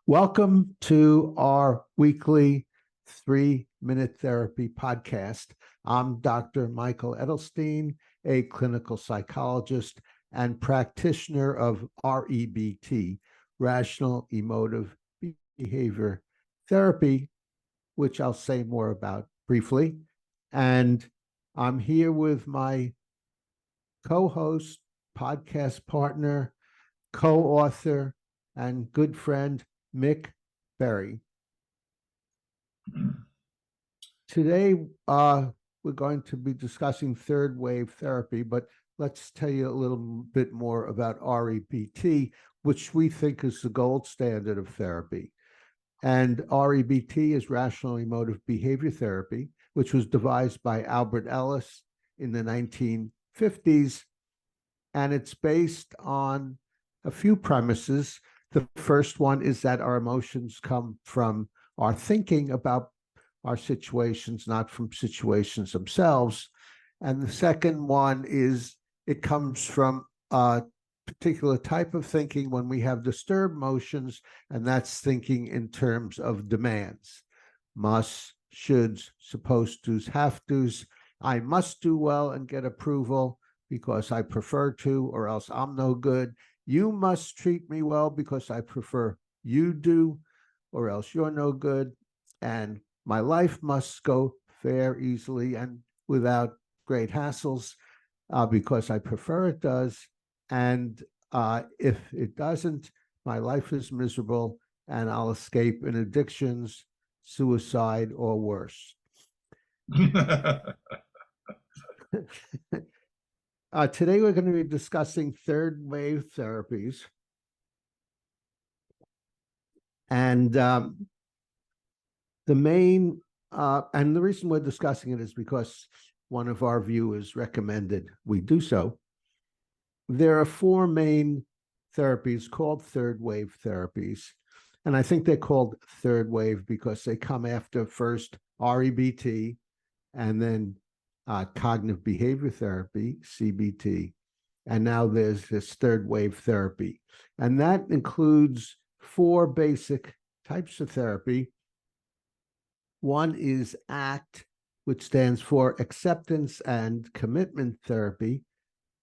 Welcome to our weekly 3-minute therapy podcast. I'm Dr. Michael Edelstein, a clinical psychologist and practitioner of REBT, Rational Emotive Behavior Therapy, which I'll say more about briefly. And I'm here with my co-host, podcast partner, co-author, and good friend, Mick Berry. Today, we're going to be discussing third wave therapy, but let's tell you a little bit more about REBT, which we think is the gold standard of therapy. And REBT is Rational Emotive Behavior Therapy, which was devised by Albert Ellis in the 1950s. And it's based on a few premises. The first one is that our emotions come from our thinking about our situations, not from situations themselves. And the second one is it comes from a particular type of thinking when we have disturbed emotions, and that's thinking in terms of demands. Must, shoulds, supposed tos, have tos. I must do well and get approval because I prefer to, or else I'm no good. You must treat me well because I prefer you do, or else you're no good. And my life must go fair, easily, and without great hassles because I prefer it does. And if it doesn't, my life is miserable and I'll escape in addictions, suicide, or worse. Today, we're going to be discussing third wave therapies. And the main, and the reason we're discussing it is because one of our viewers recommended we do so. There are 4 main therapies called third wave therapies. And I think they're called third wave because they come after first REBT and then cognitive behavior therapy, CBT, and now there's this third wave therapy. And that includes 4 basic types of therapy. One is ACT, which stands for Acceptance and Commitment Therapy,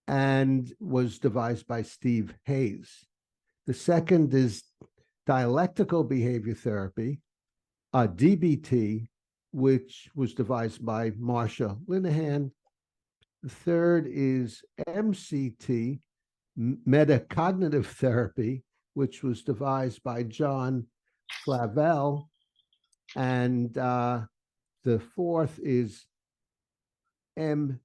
and was devised by Steve Hayes. The second is Dialectical Behavior Therapy, DBT, which was devised by Marsha Linehan. The third is MCT, Metacognitive Therapy, which was devised by John Flavel. And the fourth is MBCT,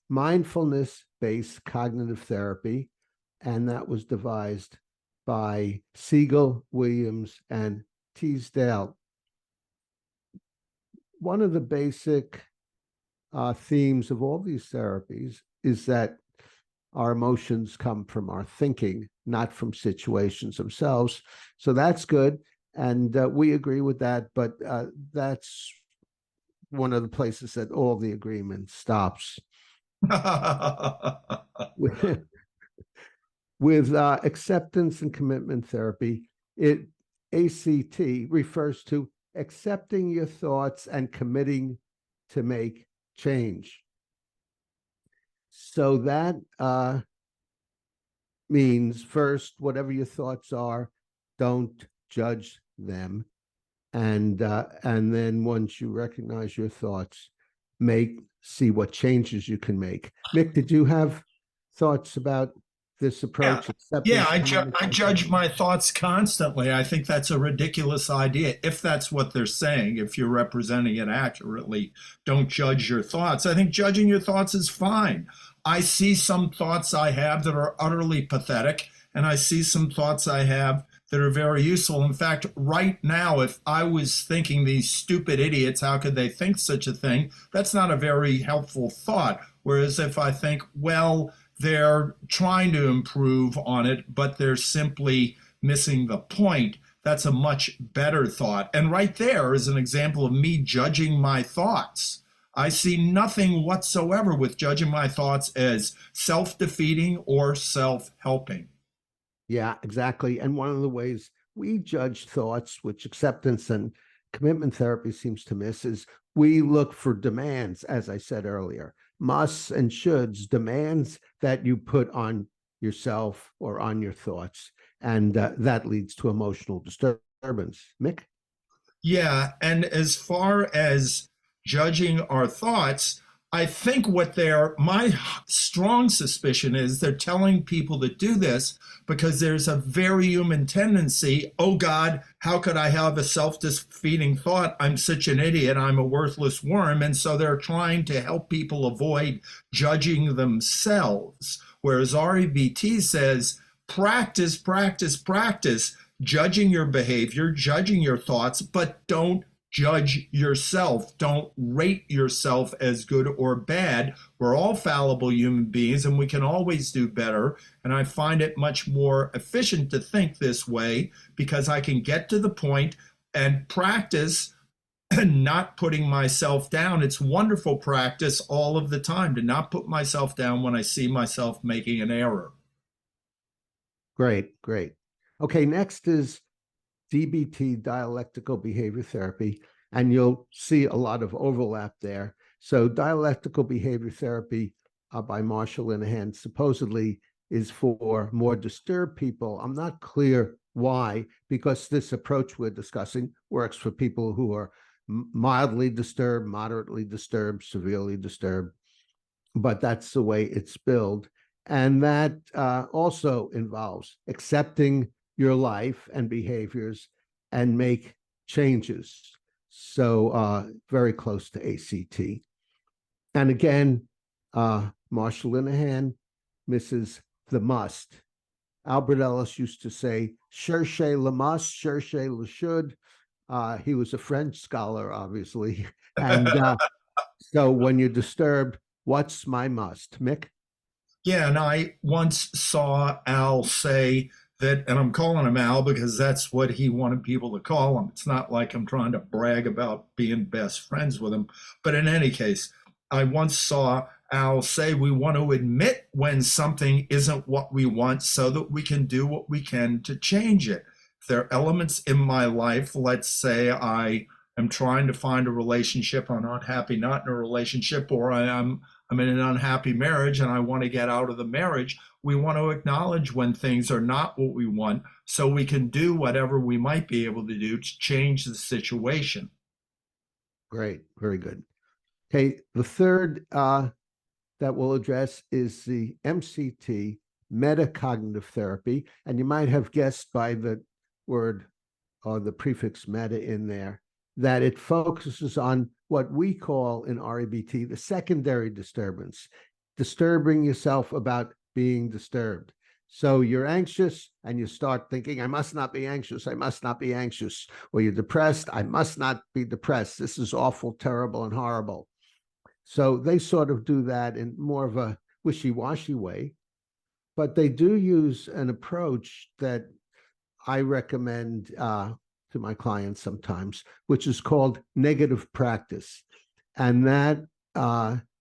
Mindfulness-Based Cognitive Therapy, and that was devised by Siegel, Williams, and Teasdale. One of the basic themes of all these therapies is that our emotions come from our thinking, not from situations themselves. So that's good. And we agree with that, but that's one of the places that all the agreement stops. With acceptance and commitment therapy, ACT refers to accepting your thoughts and committing to make change. So that means first, whatever your thoughts are, don't judge them. And then once you recognize your thoughts, see what changes you can make. Mick, did you have thoughts about this approach? Yeah, I judge my thoughts constantly. I think that's a ridiculous idea. If that's what they're saying, if you're representing it accurately, don't judge your thoughts. I think judging your thoughts is fine. I see some thoughts I have that are utterly pathetic, and I see some thoughts I have that are very useful. In fact, right now, if I was thinking these stupid idiots, how could they think such a thing? That's not a very helpful thought. Whereas if I think, well, they're trying to improve on it, but they're simply missing the point, that's a much better thought. And right there is an example of me judging my thoughts. I see nothing whatsoever with judging my thoughts as self-defeating or self-helping. Yeah, exactly. And one of the ways we judge thoughts, which acceptance and commitment therapy seems to miss, is we look for demands, as I said earlier, musts and shoulds, demands that you put on yourself or on your thoughts. And that leads to emotional disturbance. Mick? Yeah, and as far as judging our thoughts, I think my strong suspicion is they're telling people to do this because there's a very human tendency. Oh God, how could I have a self-defeating thought? I'm such an idiot. I'm a worthless worm. And so they're trying to help people avoid judging themselves. Whereas REBT says, practice, practice, practice judging your behavior, judging your thoughts, but don't judge yourself. Don't rate yourself as good or bad. We're all fallible human beings and we can always do better. And I find it much more efficient to think this way because I can get to the point and practice not putting myself down. It's wonderful practice all of the time to not put myself down when I see myself making an error. Great, great. Okay, next is DBT, dialectical behavior therapy, and you'll see a lot of overlap there. So dialectical behavior therapy by Marshall Linehan supposedly is for more disturbed people. I'm not clear why, because this approach we're discussing works for people who are mildly disturbed, moderately disturbed, severely disturbed, but that's the way it's billed. And that also involves accepting your life and behaviors and make changes. So very close to ACT. And again, Marshall Linehan misses the must. Albert Ellis used to say, cherchez le must, cherchez le should. He was a French scholar, obviously. And so when you're disturbed, what's my must? Mick? Yeah, and I once saw Al say that, and I'm calling him Al because that's what he wanted people to call him. It's not like I'm trying to brag about being best friends with him. But in any case, I once saw Al say we want to admit when something isn't what we want so that we can do what we can to change it. If there are elements in my life, let's say I am trying to find a relationship, I'm not happy not in a relationship, or I'm in an unhappy marriage and I want to get out of the marriage. We want to acknowledge when things are not what we want so we can do whatever we might be able to do to change the situation. Great, very good. Okay, the third that we'll address is the MCT, metacognitive therapy. And you might have guessed by the word or the prefix meta in there that it focuses on what we call in REBT the secondary disturbance, disturbing yourself about being disturbed. So you're anxious and you start thinking, I must not be anxious. I must not be anxious. Or you're depressed. I must not be depressed. This is awful, terrible, and horrible. So they sort of do that in more of a wishy-washy way, but they do use an approach that I recommend to my clients sometimes, which is called negative practice. And that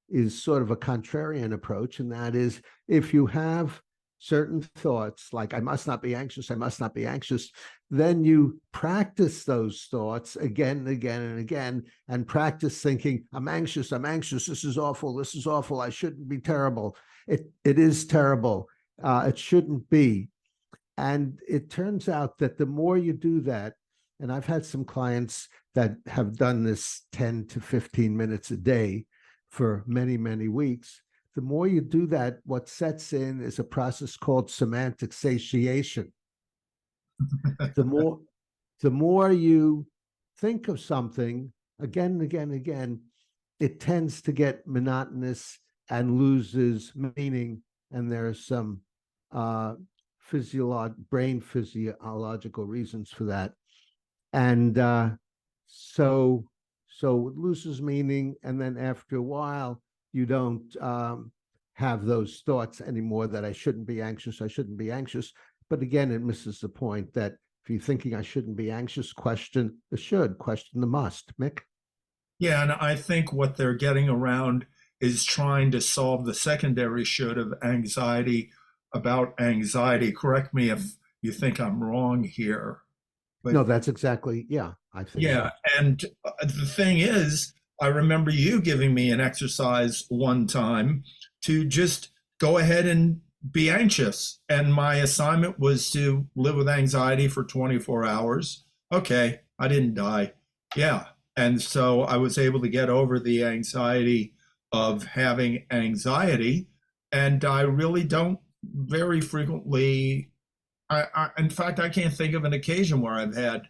is sort of a contrarian approach. And that is if you have certain thoughts like, I must not be anxious, I must not be anxious, then you practice those thoughts again and again and again, and practice thinking, I'm anxious, this is awful, I shouldn't be terrible. It is terrible. It shouldn't be. And it turns out that the more you do that, and I've had some clients that have done this 10 to 15 minutes a day for many, many weeks, the more you do that, what sets in is a process called semantic satiation. The more you think of something again and again and again, it tends to get monotonous and loses meaning. And there are some brain physiological reasons for that. And so it loses meaning. And then after a while, you don't have those thoughts anymore that I shouldn't be anxious. But again, it misses the point that if you're thinking I shouldn't be anxious, question the should, question the must. Mick? Yeah, and I think what they're getting around is trying to solve the secondary should of anxiety about anxiety. Correct me if you think I'm wrong here. But No, that's exactly, yeah, I think so. yeah, and the thing is, I remember you giving me an exercise one time to just go ahead and be anxious. And my assignment was to live with anxiety for 24 hours. Okay, I didn't die. Yeah. And so I was able to get over the anxiety of having anxiety. And I really don't very frequently, in fact, I can't think of an occasion where I've had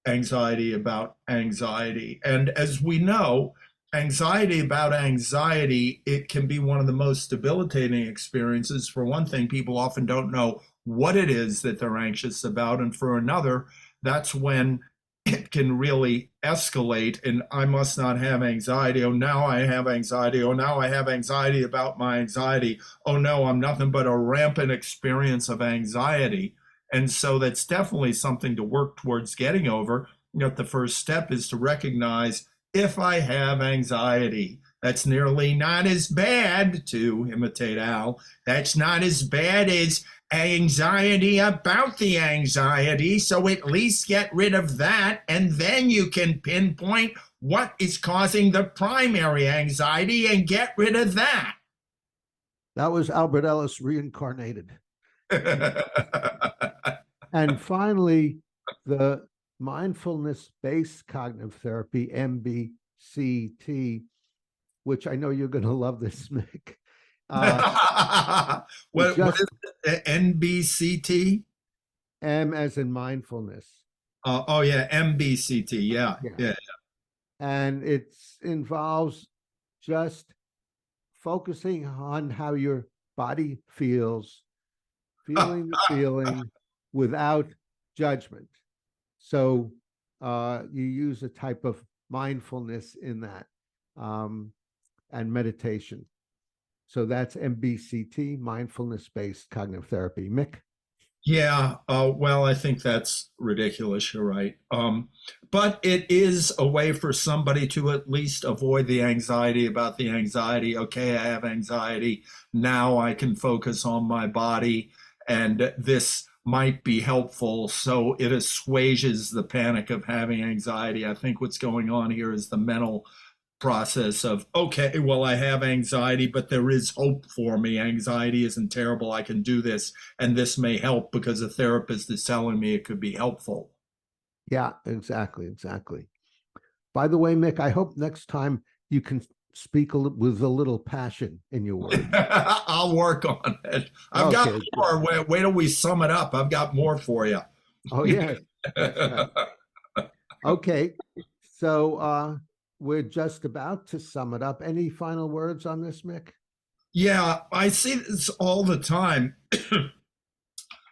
anxiety about anxiety. And as we know, anxiety about anxiety, it can be one of the most debilitating experiences. For one thing, people often don't know what it is that they're anxious about. And for another, that's when it can really escalate. And I must not have anxiety. Oh, now I have anxiety. Oh, now I have anxiety about my anxiety. Oh, no, I'm nothing but a rampant experience of anxiety. And so that's definitely something to work towards getting over. You know, the first step is to recognize if I have anxiety, that's nearly not as bad, to imitate Al, that's not as bad as anxiety about the anxiety. So at least get rid of that. And then you can pinpoint what is causing the primary anxiety and get rid of that. That was Albert Ellis reincarnated. And finally, the mindfulness-based cognitive therapy, MBCT, which I know you're going to love this, Mick. What is it? NBCT? M as in mindfulness. Oh yeah, MBCT. Yeah, Yeah. yeah. And it involves just focusing on how your body feeling the feeling without judgment. So you use a type of mindfulness in that and meditation. So that's MBCT, mindfulness-based cognitive therapy. Mick? Yeah, well, I think that's ridiculous. You're right. But it is a way for somebody to at least avoid the anxiety about the anxiety. Okay, I have anxiety. Now I can focus on my body, and this might be helpful. So it assuages the panic of having anxiety. I think what's going on here is the mental process of, okay, well, I have anxiety, but there is hope for me. Anxiety isn't terrible. I can do this, and this may help because a therapist is telling me it could be helpful. Yeah, exactly, exactly. By the way, Mick, I hope next time you can speak with a little passion in your words. I'll work on it. I've got more. Wait till we sum it up. I've got more for you. Oh, yes. Right. Okay. So we're just about to sum it up. Any final words on this, Mick? Yeah, I see this all the time.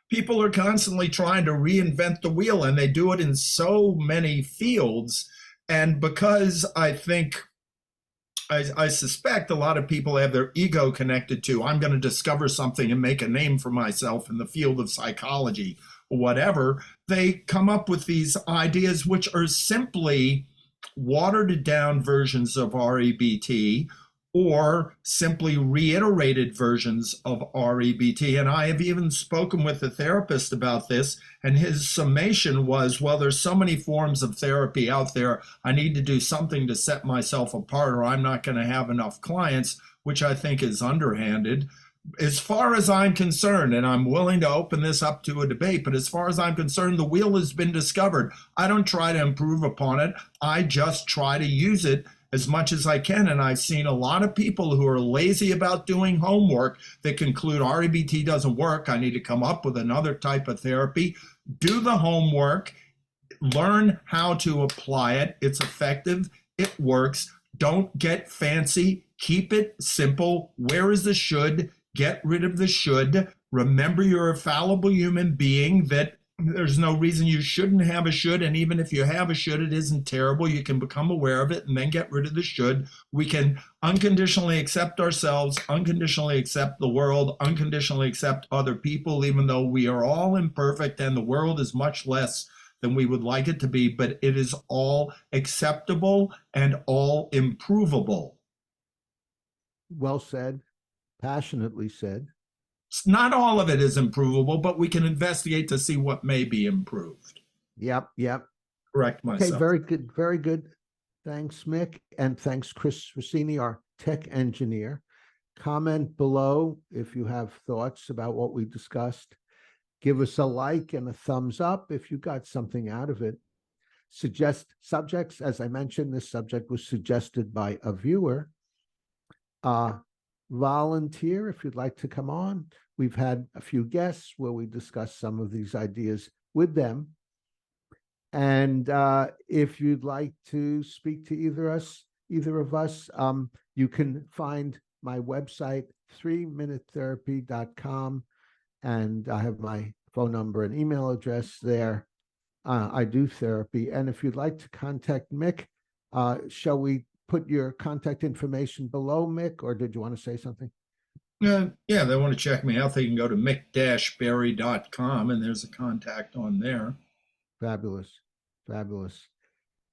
People are constantly trying to reinvent the wheel, and they do it in so many fields. And because I suspect a lot of people have their ego connected to, I'm going to discover something and make a name for myself in the field of psychology or whatever, they come up with these ideas which are simply watered down versions of REBT or simply reiterated versions of REBT. And I have even spoken with a therapist about this, and his summation was, well, there's so many forms of therapy out there. I need to do something to set myself apart, or I'm not going to have enough clients, which I think is underhanded. As far as I'm concerned, and I'm willing to open this up to a debate, but as far as I'm concerned, the wheel has been discovered. I don't try to improve upon it. I just try to use it as much as I can. And I've seen a lot of people who are lazy about doing homework that conclude REBT doesn't work. I need to come up with another type of therapy. Do the homework, learn how to apply it. It's effective. It works. Don't get fancy. Keep it simple. Where is the should? Get rid of the should. Remember, you're a fallible human being, that there's no reason you shouldn't have a should. And even if you have a should, it isn't terrible. You can become aware of it and then get rid of the should. We can unconditionally accept ourselves, unconditionally accept the world, unconditionally accept other people, even though we are all imperfect and the world is much less than we would like it to be, but it is all acceptable and all improvable. Well said, passionately said. Not all of it is improvable, but we can investigate to see what may be improved. Yep, yep. Correct Okay, myself. very good, very good. Thanks, Mick, and thanks, Chris Rossini, our tech engineer. Comment below if you have thoughts about what we discussed. Give us a like and a thumbs up if you got something out of it. Suggest subjects. As I mentioned, this subject was suggested by a viewer. Volunteer if you'd like to come on. We've had a few guests where we discussed some of these ideas with them. And if you'd like to speak to either of us, you can find my website, 3minutetherapy.com, and I have my phone number and email address there. I do therapy. And if you'd like to contact Mick, shall we put your contact information below, Mick, or did you want to say something? Yeah, they want to check me out. They can go to mick-berry.com and there's a contact on there. Fabulous. Fabulous.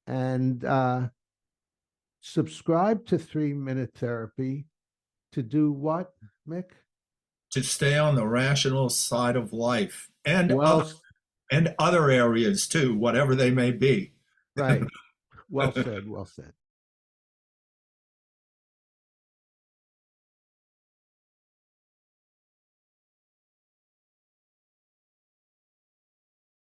And subscribe to 3-Minute Therapy to do what, Mick? To stay on the rational side of life and Well, other areas too, whatever they may be. right. Well said. Well said.